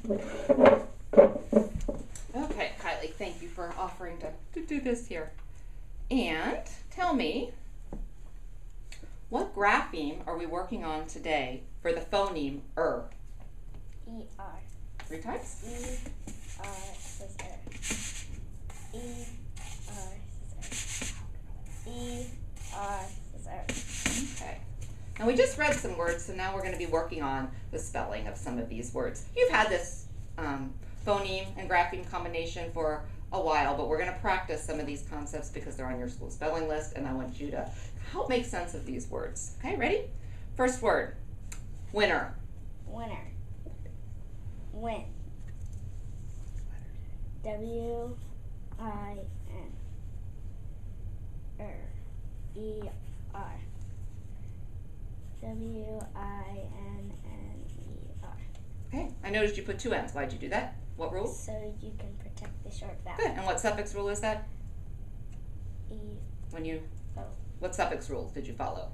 Okay, Kylie, thank you for offering to do this here. And tell me, what grapheme are we working on today for the phoneme er? E-R. 3 times? E-R says er. E-R says er. E-R says er. Okay. Now we just read some words, so now we're going to be working on the spelling of some of these words. You've had this phoneme and grapheme combination for a while, but we're going to practice some of these concepts because they're on your school spelling list, and I want you to help make sense of these words. Okay, ready? First word, winner. Winner. Win. W-I-N. E-R. W-I-N-N-E-R. Okay, I noticed you put 2 N's. Why'd you do that? What rule? So you can protect the short vowel. Good. And what suffix rule is that? E. When you, Oh. what suffix rules did you follow?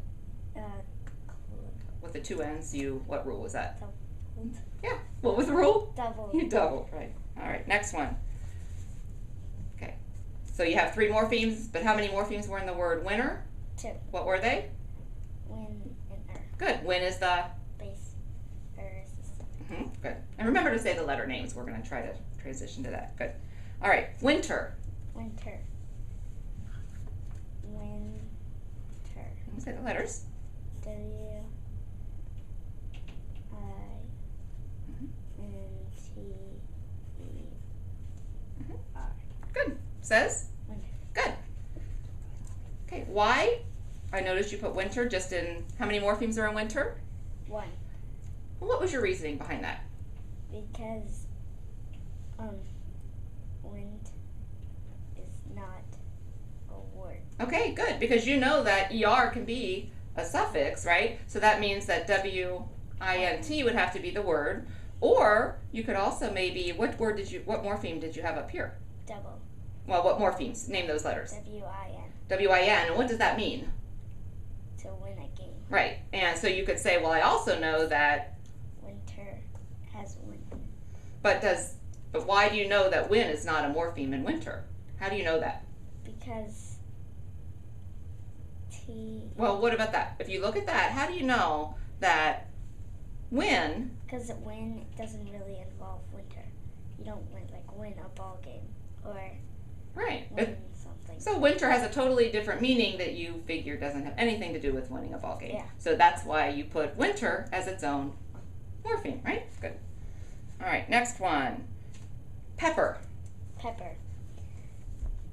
With the 2 N's, what rule was that? Doubled. Yeah, what was the rule? Doubled. You doubled, right. All right, next one. Okay, so you have 3 morphemes, but how many morphemes were in the word winner? 2. What were they? Win and er. Good. Win is the? Base. Er is the suffix. Good. And remember to say the letter names. We're going to try to transition to that. Good. All right, winter. Winter. Winter. Say the letters. W-I-N-T-E-R. Good. Says? Winter. Good. Okay, why? I noticed you put winter just in, how many morphemes are in winter? 1. Well, what was your reasoning behind that? Because wind is not a word. Okay, good, because you know that ER can be a suffix, right? So that means that W-I-N-T would have to be the word, or you could also maybe, what morpheme did you have up here? Double. Well, what morphemes? Name those letters. W-I-N. W-I-N, and what does that mean? To win a game. Right, and so you could say, well, I also know that. Winter has win. But why do you know that win is not a morpheme in winter? How do you know that? Because T. Well, what about that? If you look at that, how do you know that win? Because win doesn't really involve winter. You don't win a ball game or Right. win something. So winter has a totally different meaning that you figure doesn't have anything to do with winning a ball game. Yeah. So that's why you put winter as its own morpheme, right? Good. All right, next one. Pepper. Pepper.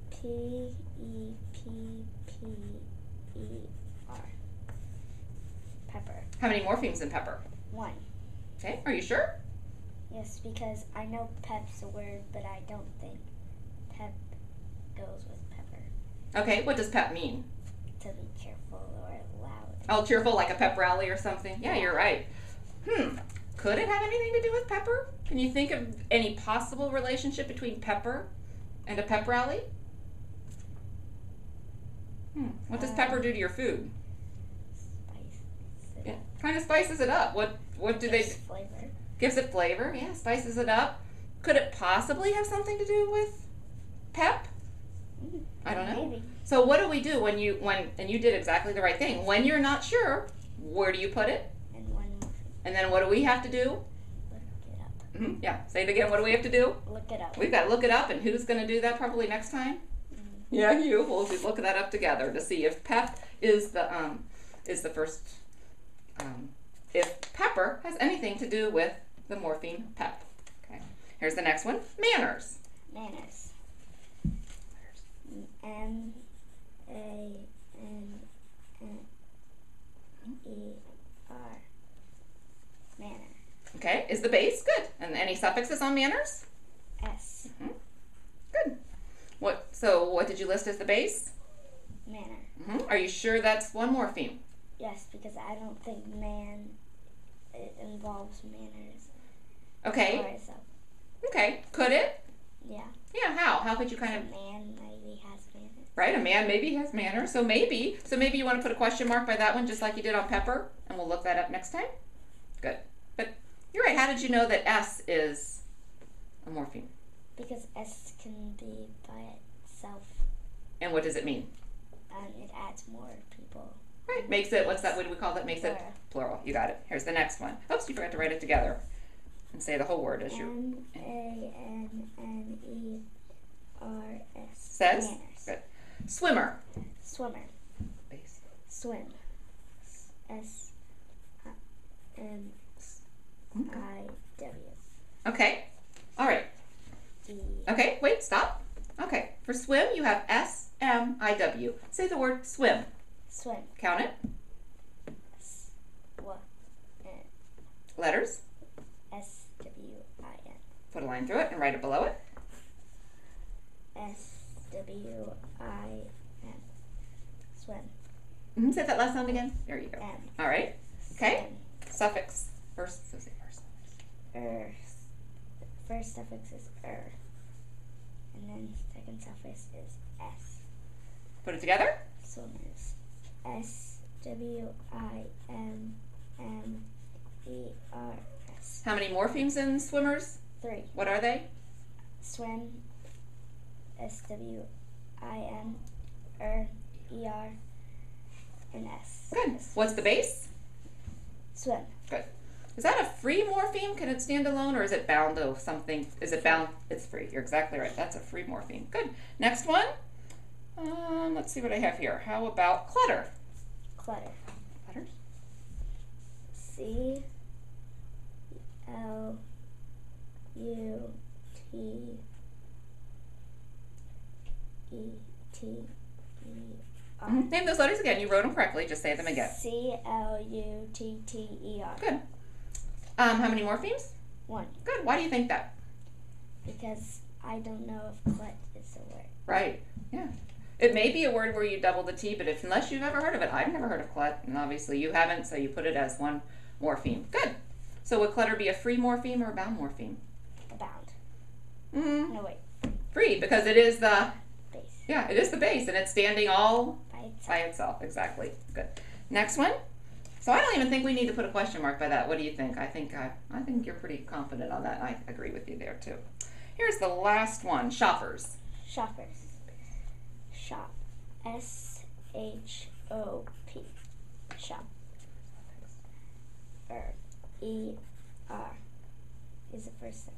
P-E-P-P-E-R. Pepper. How many morphemes in pepper? 1. Okay, are you sure? Yes, because I know pep's a word, but I don't think pep goes with pepper. Okay, what does pep mean? To be cheerful or loud. Oh, cheerful, like a pep rally or something? Yeah, you're right. Could it have anything to do with pepper? Can you think of any possible relationship between pepper and a pep rally? What does pepper do to your food? Spice. Yeah, kind of spices it up. What do they? Flavor. Gives it flavor. Yeah, spices it up. Could it possibly have something to do with pep? I don't know. Maybe. So what do we do when you did exactly the right thing. When you're not sure, where do you put it? And 1 more. And then what do we have to do? Look it up. Yeah, say it again. What do we have to do? Look it up. We've got to look it up, and who's going to do that probably next time? Yeah, you. We'll look that up together to see if pep is the first. If pepper has anything to do with the morpheme pep. Okay. Here's the next one. Manners. Manners. M-A-N-N-E-R. Manner. Okay. Is the base good? And any suffixes on manners? S. Good. What did you list as the base? Manner. Are you sure that's one morpheme? Yes, because I don't think it involves manners. Okay. Or so. Okay. Could it? Yeah. Yeah. How? How could you kind of? A man maybe has manners. Right. A man maybe has manners. So maybe you want to put a question mark by that one, just like you did on pepper, and we'll look that up next time. Good. But you're right. How did you know that S is a morpheme? Because S can be by itself. And what does it mean? It adds more people. Right. Makes it, what's that, what do we call that? Makes it plural. You got it. Here's the next one. Oops, you forgot to write it together. And say the whole word as you. Manners. Says? Manners. Good. Swimmer. Swimmer. Base. Swim. S-M-I-W. Okay. All right. Okay, wait, stop. Okay, for swim, you have S-M-I-W. Say the word swim. Swim. Count it. S-W-I-N. Letters. S-W-I-N. Put a line through it and write it below it. S-W-I-M. Swim. Say that last sound again. There you go. M. All right. Okay. Swim. Suffix. First, so say first. First suffix is and then second suffix is S. Put it together. Swimmers. S-W-I-M-M-E-R-S. How many morphemes in swimmers? 3. What are they? Swim. S-W-I-M. E-R. And S. Good. What's the base? Swim. Good. Is that a free morpheme? Can it stand alone, or is it bound to something? Is it bound? It's free. You're exactly right. That's a free morpheme. Good. Next one. Let's see what I have here. How about clutter? Clutter. Letters. C-L-U-T-E-R. Name those letters again. You wrote them correctly. Just say them again. C-L-U-T-T-E-R. Good. How many morphemes? 1. Good. Why do you think that? Because I don't know if clut is a word. Right. Yeah. It may be a word where you double the T, but unless you've ever heard of it, I've never heard of clut, and obviously you haven't, so you put it as one morpheme. Good. So would clutter be a free morpheme or a bound morpheme? A bound. No, wait. Free, because it is the base. Yeah, it is the base, and it's standing all by itself. Exactly. Good. Next one. So I don't even think we need to put a question mark by that. What do you think? I think you're pretty confident on that, and I agree with you there too. Here's the last one. Shoppers. Shoppers. Shop. S-H-O-P. Shop. E-R is the first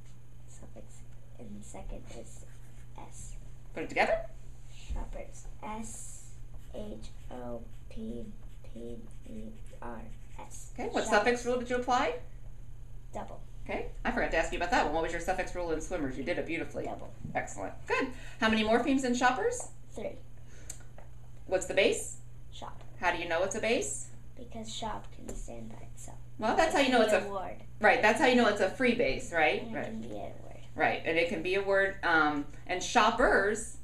suffix, and the second is S. Put it together. Shoppers. S-H-O-P-P-E-R-S. Okay. What Shoppers. suffix rule did you apply? Double. Okay. I forgot to ask you about that one. What was your suffix rule in swimmers? You did it beautifully. Double. Excellent. Good. How many morphemes in shoppers? 3. What's the base? Shop. How do you know it's a base? Because shop can stand by itself. Well, that's how you know it's a word. Right. That's how you know it's a free base, right? And it can be a word. Right, and it can be a word. And shoppers.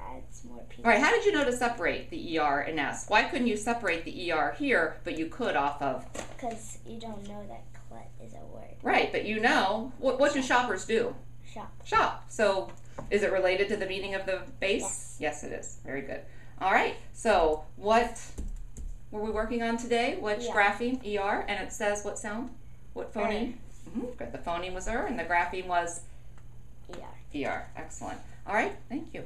Adds more people. Right. How did you know to separate the ER and S? Why couldn't you separate the ER here, but you could off of? Because you don't know that clut is a word. Right, but you know what do shoppers do? Shop. Shop. So, is it related to the meaning of the base? Yes. Yes, it is. Very good. All right. So, what were we working on today? Which grapheme? ER, and it says what sound? What phoneme? Good. The phoneme was and the grapheme was ER. ER. Excellent. All right. Thank you.